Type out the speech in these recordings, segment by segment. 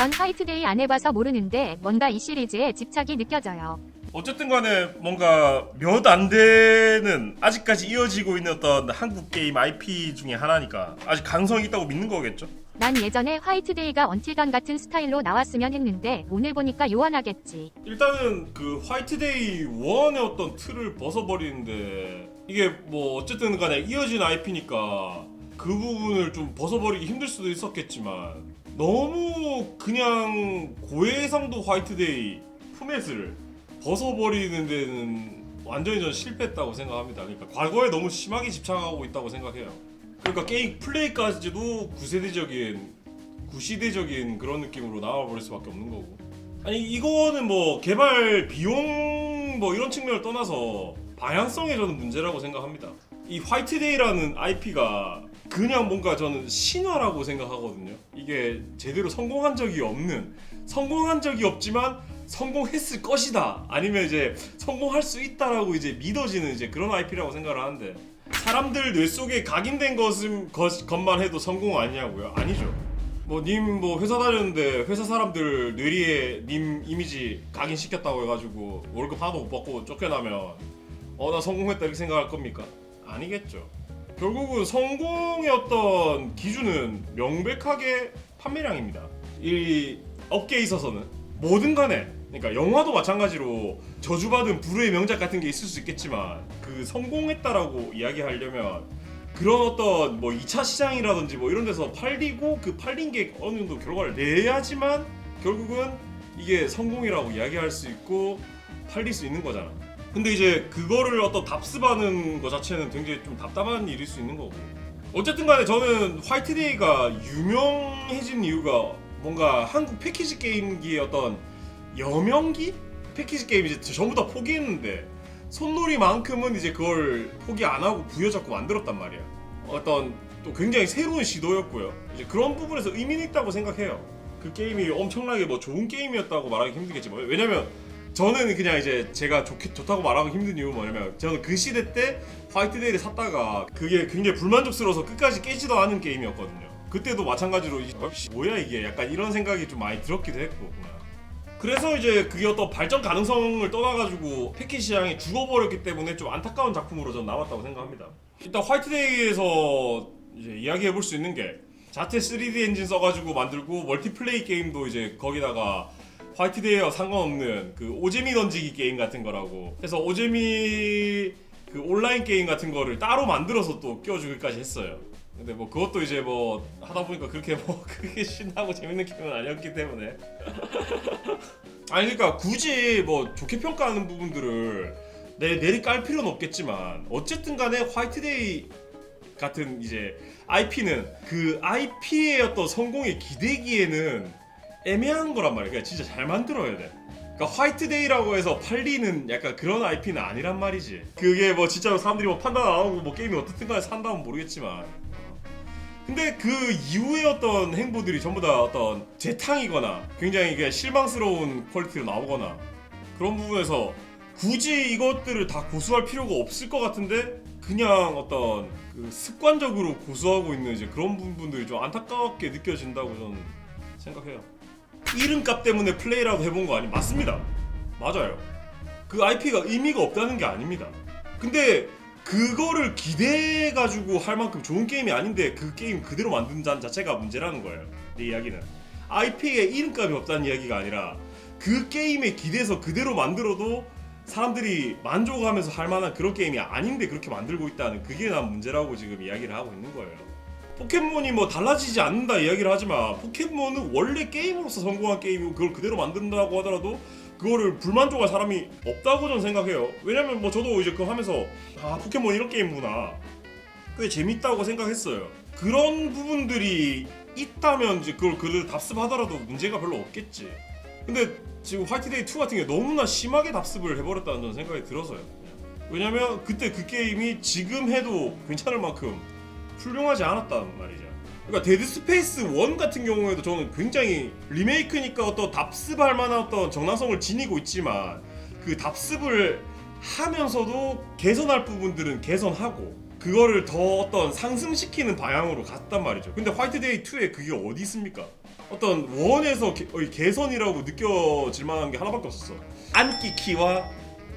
전 화이트데이 안 해봐서 모르는데 뭔가 이 시리즈에 집착이 느껴져요. 어쨌든 간에 뭔가 몇 안 되는 아직까지 이어지고 있는 어떤 한국 게임 IP 중에 하나니까 아직 가능성이 있다고 믿는 거겠죠? 난 예전에 화이트데이가 언틸던 같은 스타일로 나왔으면 했는데 오늘 보니까 요원하겠지. 일단은 그 화이트데이 1의 어떤 틀을 벗어버리는데 이게 뭐 어쨌든 간에 이어진 IP니까 그 부분을 좀 벗어버리기 힘들 수도 있었겠지만 너무 그냥 고해상도 화이트데이 포맷을 벗어버리는 데는 완전히 전 실패했다고 생각합니다. 그러니까 과거에 너무 심하게 집착하고 있다고 생각해요. 그러니까 게임 플레이까지도 구시대적인 그런 느낌으로 나와버릴 수밖에 없는 거고. 아니 이거는 뭐 개발 비용 뭐 이런 측면을 떠나서 방향성에 저는 문제라고 생각합니다. 이 화이트데이라는 IP가 그냥 뭔가 저는 신화라고 생각하거든요. 이게 제대로 성공한 적이 없지만 성공했을 것이다. 아니면 이제 성공할 수 있다라고 이제 믿어지는 이제 그런 IP라고 생각을 하는데 사람들 뇌 속에 각인된 것만 해도 성공 아니냐고요? 아니죠. 뭐 님 뭐 회사 다녔는데 회사 사람들 뇌리에 님 이미지 각인시켰다고 해가지고 월급 하나도 못 받고 쫓겨나면 나 성공했다 이렇게 생각할 겁니까? 아니겠죠. 결국은 성공의 어떤 기준은 명백하게 판매량입니다. 이 업계에 있어서는 뭐든 간에 그러니까 영화도 마찬가지로 저주받은 불후의 명작 같은 게 있을 수 있겠지만 그 성공했다라고 이야기하려면 그런 어떤 뭐 2차 시장이라든지 뭐 이런 데서 팔리고 그 팔린 게 어느 정도 결과를 내야지만 결국은 이게 성공이라고 이야기할 수 있고 팔릴 수 있는 거잖아. 근데 이제 그거를 어떤 답습하는 것 자체는 굉장히 좀 답답한 일일 수 있는 거고. 어쨌든 간에 저는 화이트데이가 유명해진 이유가 뭔가 한국 패키지 게임기의 어떤 여명기? 패키지 게임 이제 전부 다 포기했는데 손놀이만큼은 이제 그걸 포기 안 하고 부여잡고 만들었단 말이야. 어떤 또 굉장히 새로운 시도였고요. 이제 그런 부분에서 의미는 있다고 생각해요. 그 게임이 엄청나게 뭐 좋은 게임이었다고 말하기 힘들겠지만 왜냐면 저는 그냥 이제 제가 좋다고 말하기 힘든 이유는 뭐냐면 저는 그 시대 때 화이트데이를 샀다가 그게 굉장히 불만족스러워서 끝까지 깨지도 않은 게임이었거든요. 그때도 마찬가지로 뭐야 이게 약간 이런 생각이 좀 많이 들었기도 했고 그래서 이제 그게 어떤 발전 가능성을 떠나가지고 패키지 시장이 죽어버렸기 때문에 좀 안타까운 작품으로 전 남았다고 생각합니다. 일단 화이트데이에서 이제 이야기해볼 수 있는 게 자체 3D 엔진 써가지고 만들고 멀티플레이 게임도 이제 거기다가 화이트데이와 상관없는 그 오재미 던지기 게임 같은 거라고 해서 오재미 그 온라인 게임 같은 거를 따로 만들어서 또 끼워주기까지 했어요. 근데 뭐 그것도 이제 뭐 하다 보니까 그렇게 뭐 크게 신나고 재밌는 게임은 아니었기 때문에 아니 그러니까 굳이 뭐 좋게 평가하는 부분들을 내리 깔 필요는 없겠지만 어쨌든 간에 화이트데이 같은 이제 IP는 그 IP의 어떤 성공에 기대기에는 애매한 거란 말이야. 그러니까 진짜 잘 만들어야 돼. 그러니까 화이트데이라고 해서 팔리는 약간 그런 IP는 아니란 말이지. 그게 뭐 진짜로 사람들이 뭐 판단 안 하고 뭐 게임이 어떻든 간에 산다면 모르겠지만 근데 그 이후의 어떤 행보들이 전부 다 어떤 재탕이거나 굉장히 그냥 실망스러운 퀄리티로 나오거나 그런 부분에서 굳이 이것들을 다 고수할 필요가 없을 것 같은데 그냥 어떤 그 습관적으로 고수하고 있는 이제 그런 부분들이 좀 안타깝게 느껴진다고 저는 생각해요. 이름값 때문에 플레이라도 해본 거 아니 맞습니다. 맞아요. 그 IP가 의미가 없다는 게 아닙니다. 근데 그거를 기대해가지고 할 만큼 좋은 게임이 아닌데 그 게임 그대로 만든다는 자체가 문제라는 거예요. 내 이야기는 IP에 이름값이 없다는 이야기가 아니라 그 게임에 기대해서 그대로 만들어도 사람들이 만족하면서 할 만한 그런 게임이 아닌데 그렇게 만들고 있다는 그게 난 문제라고 지금 이야기를 하고 있는 거예요. 포켓몬이 뭐 달라지지 않는다 이야기를 하지만 포켓몬은 원래 게임으로서 성공한 게임이고 그걸 그대로 만든다고 하더라도 그거를 불만족할 사람이 없다고 저는 생각해요. 왜냐면 뭐 저도 이제 그거 하면서 포켓몬 이런 게임이구나 꽤 재밌다고 생각했어요. 그런 부분들이 있다면 이제 그걸 그대로 답습하더라도 문제가 별로 없겠지. 근데 지금 화이트데이 2 같은 게 너무나 심하게 답습을 해버렸다는 저는 생각이 들어서요. 왜냐면 그때 그 게임이 지금 해도 괜찮을 만큼 훌륭하지 않았단 말이죠. 그러니까 데드 스페이스 1 같은 경우에도 저는 굉장히 리메이크니까 어떤 답습할 만한 어떤 정당성을 지니고 있지만 그 답습을 하면서도 개선할 부분들은 개선하고 그거를 더 어떤 상승시키는 방향으로 갔단 말이죠. 근데 화이트데이 2에 그게 어디 있습니까? 어떤 원에서 개선이라고 느껴질 만한 게 하나밖에 없었어. 앉기 키와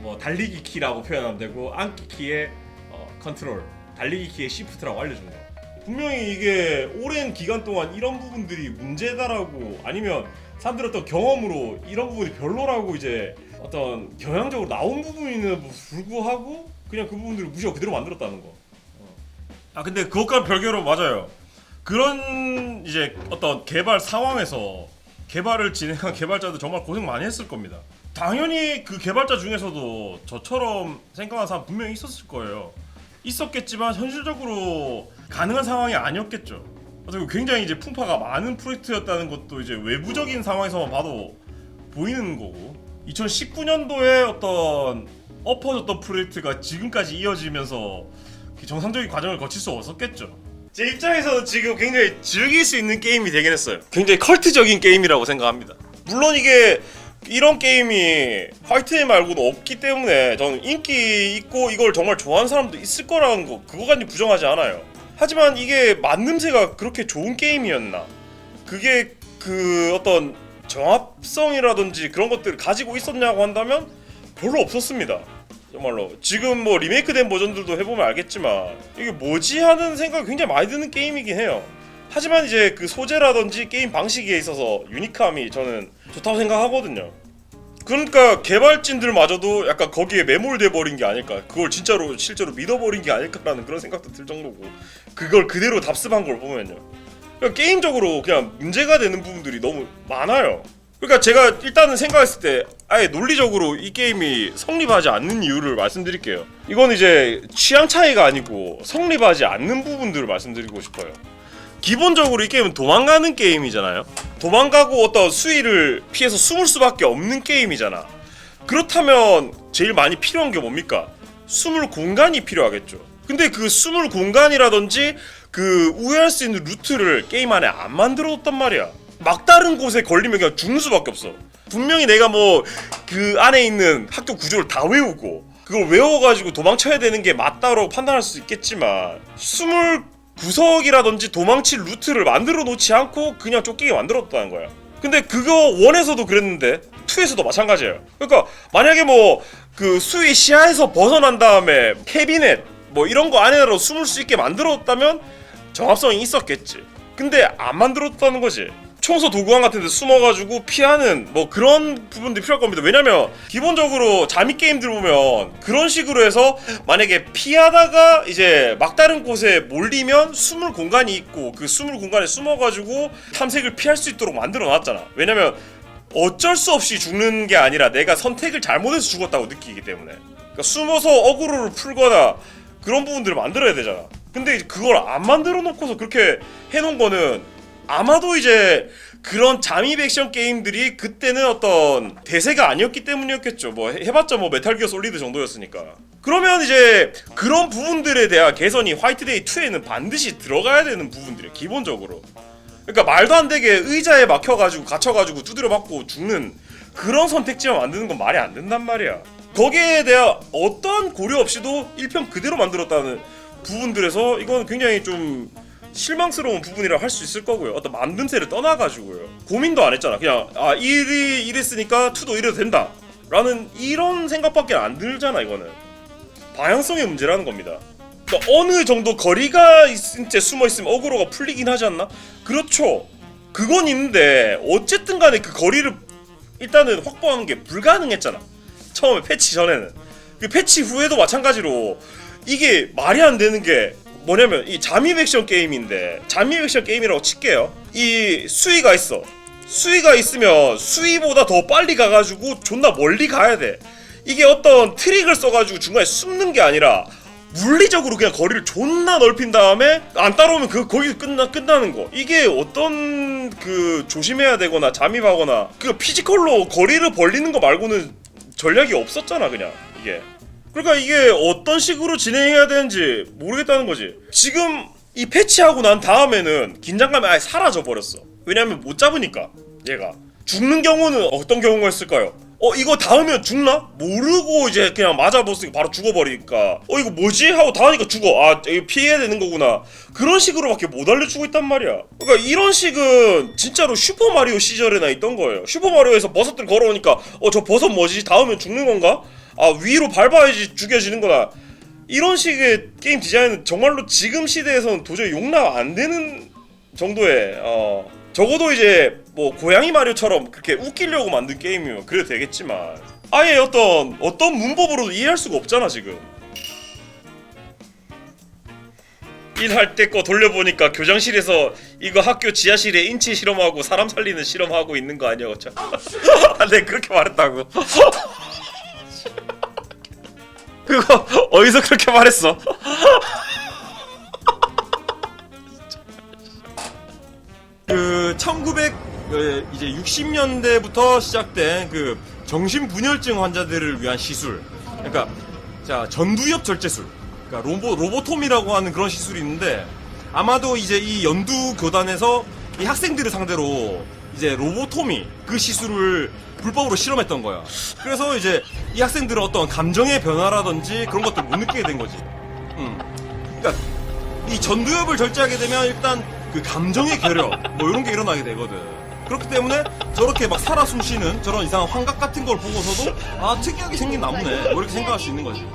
뭐 달리기 키라고 표현하면 되고, 앉기 키의 컨트롤, 달리기 키의 시프트라고 알려준 거야. 분명히 이게 오랜 기간 동안 이런 부분들이 문제다라고, 아니면 사람들 어떤 경험으로 이런 부분이 별로라고 이제 어떤 경향적으로 나온 부분임에도 불구하고 그냥 그 부분들을 무시하고 그대로 만들었다는 거. 아 근데 그것과 별개로 맞아요. 그런 이제 어떤 개발 상황에서 개발을 진행한 개발자들 정말 고생 많이 했을 겁니다. 당연히 그 개발자 중에서도 저처럼 생각하는 사람 분명히 있었을 거예요. 있었겠지만 현실적으로 가능한 상황이 아니었겠죠. 그리고 굉장히 이제 풍파가 많은 프로젝트였다는 것도 이제 외부적인 상황에서만 봐도 보이는 거고, 2019년도에 어떤 엎어졌던 프로젝트가 지금까지 이어지면서 정상적인 과정을 거칠 수 없었겠죠. 제 입장에서는 지금 굉장히 즐길 수 있는 게임이 되긴 했어요. 굉장히 컬트적인 게임이라고 생각합니다. 물론 이게 이런 게임이 화이트데이 말고도 없기 때문에 저는 인기 있고 이걸 정말 좋아하는 사람도 있을 거라는 거, 그거까지 부정하지 않아요. 하지만 이게 만듦새가 그렇게 좋은 게임이었나? 그게 그 어떤 정합성이라든지 그런 것들을 가지고 있었냐고 한다면 별로 없었습니다. 정말로 지금 뭐 리메이크된 버전들도 해보면 알겠지만 이게 뭐지 하는 생각이 굉장히 많이 드는 게임이긴 해요. 하지만 이제 그 소재라든지 게임 방식에 있어서 유니크함이 저는 좋다고 생각하거든요. 그러니까 개발진들마저도 약간 거기에 매몰돼 버린 게 아닐까, 그걸 진짜로 실제로 믿어버린 게 아닐까라는 그런 생각도 들 정도고, 그걸 그대로 답습한 걸 보면요, 그러니까 게임적으로 그냥 문제가 되는 부분들이 너무 많아요. 그러니까 제가 일단은 생각했을 때 아예 논리적으로 이 게임이 성립하지 않는 이유를 말씀드릴게요. 이건 이제 취향 차이가 아니고 성립하지 않는 부분들을 말씀드리고 싶어요. 기본적으로 이 게임은 도망가는 게임이잖아요. 도망가고 어떤 수위를 피해서 숨을 수밖에 없는 게임이잖아. 그렇다면 제일 많이 필요한 게 뭡니까? 숨을 공간이 필요하겠죠. 근데 그 숨을 공간이라든지 그 우회할 수 있는 루트를 게임 안에 안 만들어뒀단 말이야. 막다른 곳에 걸리면 그냥 죽는 수밖에 없어. 분명히 내가 뭐 그 안에 있는 학교 구조를 다 외우고 그걸 외워가지고 도망쳐야 되는 게 맞다고 판단할 수 있겠지만, 숨을 구석이라든지 도망칠 루트를 만들어 놓지 않고 그냥 쫓기게 만들었다는 거야. 근데 그거 1에서도 그랬는데 2에서도 마찬가지예요. 그러니까 만약에 뭐 그 수위 시야에서 벗어난 다음에 캐비넷 뭐 이런 거 안에로 숨을 수 있게 만들었다면 정합성이 있었겠지. 근데 안 만들었다는 거지. 청소 도구함 같은 데 숨어가지고 피하는 뭐 그런 부분들이 필요할 겁니다. 왜냐면 기본적으로 잠입 게임들 보면 그런 식으로 해서 만약에 피하다가 이제 막다른 곳에 몰리면 숨을 공간이 있고 그 숨을 공간에 숨어가지고 탐색을 피할 수 있도록 만들어 놨잖아. 왜냐면 어쩔 수 없이 죽는 게 아니라 내가 선택을 잘못해서 죽었다고 느끼기 때문에, 그러니까 숨어서 어그로를 풀거나 그런 부분들을 만들어야 되잖아. 근데 그걸 안 만들어 놓고서 그렇게 해놓은 거는 아마도 이제 그런 잠입 액션 게임들이 그때는 어떤 대세가 아니었기 때문이었겠죠. 뭐 해봤자 뭐 메탈 기어 솔리드 정도였으니까. 그러면 이제 그런 부분들에 대한 개선이 화이트데이 2에는 반드시 들어가야 되는 부분들이에요, 기본적으로. 그러니까 말도 안 되게 의자에 막혀가지고 갇혀가지고 두드려 맞고 죽는 그런 선택지만 만드는 건 말이 안 된단 말이야. 거기에 대한 어떠한 고려 없이도 1편 그대로 만들었다는 부분들에서 이건 굉장히 좀 실망스러운 부분이라 할 수 있을 거고요. 어떤 만듦새를 떠나가지고요, 고민도 안 했잖아. 그냥 아 1이 이랬으니까 2도 이래도 된다 라는 이런 생각밖에 안 들잖아. 이거는 방향성의 문제라는 겁니다. 그러니까 어느 정도 거리가 진짜 숨어있으면 어그로가 풀리긴 하지 않나? 그렇죠, 그건 있는데 어쨌든 간에 그 거리를 일단은 확보하는 게 불가능했잖아, 처음에 패치 전에는. 그 패치 후에도 마찬가지로 이게 말이 안 되는 게 뭐냐면, 이 잠입 액션 게임인데, 잠입 액션 게임이라고 칠게요. 이 수위가 있어. 수위가 있으면 수위보다 더 빨리 가가지고 존나 멀리 가야 돼. 이게 어떤 트릭을 써가지고 중간에 숨는 게 아니라 물리적으로 그냥 거리를 존나 넓힌 다음에 안 따라오면 거기서 끝나는 거. 이게 어떤 그 조심해야 되거나 잠입하거나 그 피지컬로 거리를 벌리는 거 말고는 전략이 없었잖아 그냥 이게. 그러니까 이게 어떤 식으로 진행해야 되는지 모르겠다는 거지. 지금 이 패치하고 난 다음에는 긴장감이 아예 사라져 버렸어. 왜냐면 못 잡으니까. 얘가 죽는 경우는 어떤 경우가 있을까요? 이거 닿으면 죽나? 모르고 이제 그냥 맞아봤으니까 바로 죽어버리니까 이거 뭐지? 하고 닿으니까 죽어. 아 이거 피해야 되는 거구나. 그런 식으로밖에 못 알려주고 있단 말이야. 그러니까 이런 식은 진짜로 슈퍼마리오 시절에나 있던 거예요. 슈퍼마리오에서 버섯들 걸어오니까 저 버섯 뭐지? 닿으면 죽는 건가? 아 위로 밟아야지 죽여지는 거다. 이런 식의 게임 디자인은 정말로 지금 시대에서는 도저히 용납 안 되는 정도의 적어도 이제 뭐 고양이 마리오처럼 그렇게 웃기려고 만든 게임이면 그래도 되겠지만 아예 어떤 문법으로도 이해할 수가 없잖아 지금. 일할 때 거 돌려보니까 교장실에서 이거 학교 지하실에 인치 실험하고 사람 살리는 실험하고 있는 거 아니야 그쵸? 내가 그렇게 말했다고. 그거 어디서 그렇게 말했어? 그 1960년대부터 시작된 그 정신분열증 환자들을 위한 시술. 그러니까 자 전두엽 절제술. 그러니까 로보톰이라고 하는 그런 시술이 있는데 아마도 이제 이 연두 교단에서 이 학생들을 상대로 이제 로보토미 그 시술을 불법으로 실험했던 거야. 그래서 이제 이 학생들은 어떤 감정의 변화라든지 그런 것들 못 느끼게 된 거지. 그러니까 이 전두엽을 절제하게 되면 일단 그 감정의 결여 뭐 이런 게 일어나게 되거든. 그렇기 때문에 저렇게 막 살아 숨쉬는 저런 이상한 환각 같은 걸 보고서도 아 특이하게 생긴 나무네 뭐 이렇게 생각할 수 있는 거지.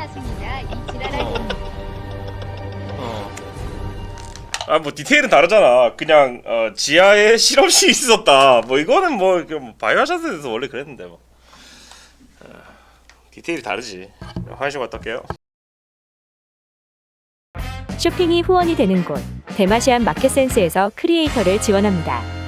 아 뭐 디테일은 다르잖아. 그냥 지하에 실험실이 있었다. 뭐 이거는 뭐 바이오하자드에서 원래 그랬는데 뭐 디테일이 다르지. 화장실 갔다 올게요. 쇼핑이 후원이 되는 곳 대마시안 마켓센스에서 크리에이터를 지원합니다.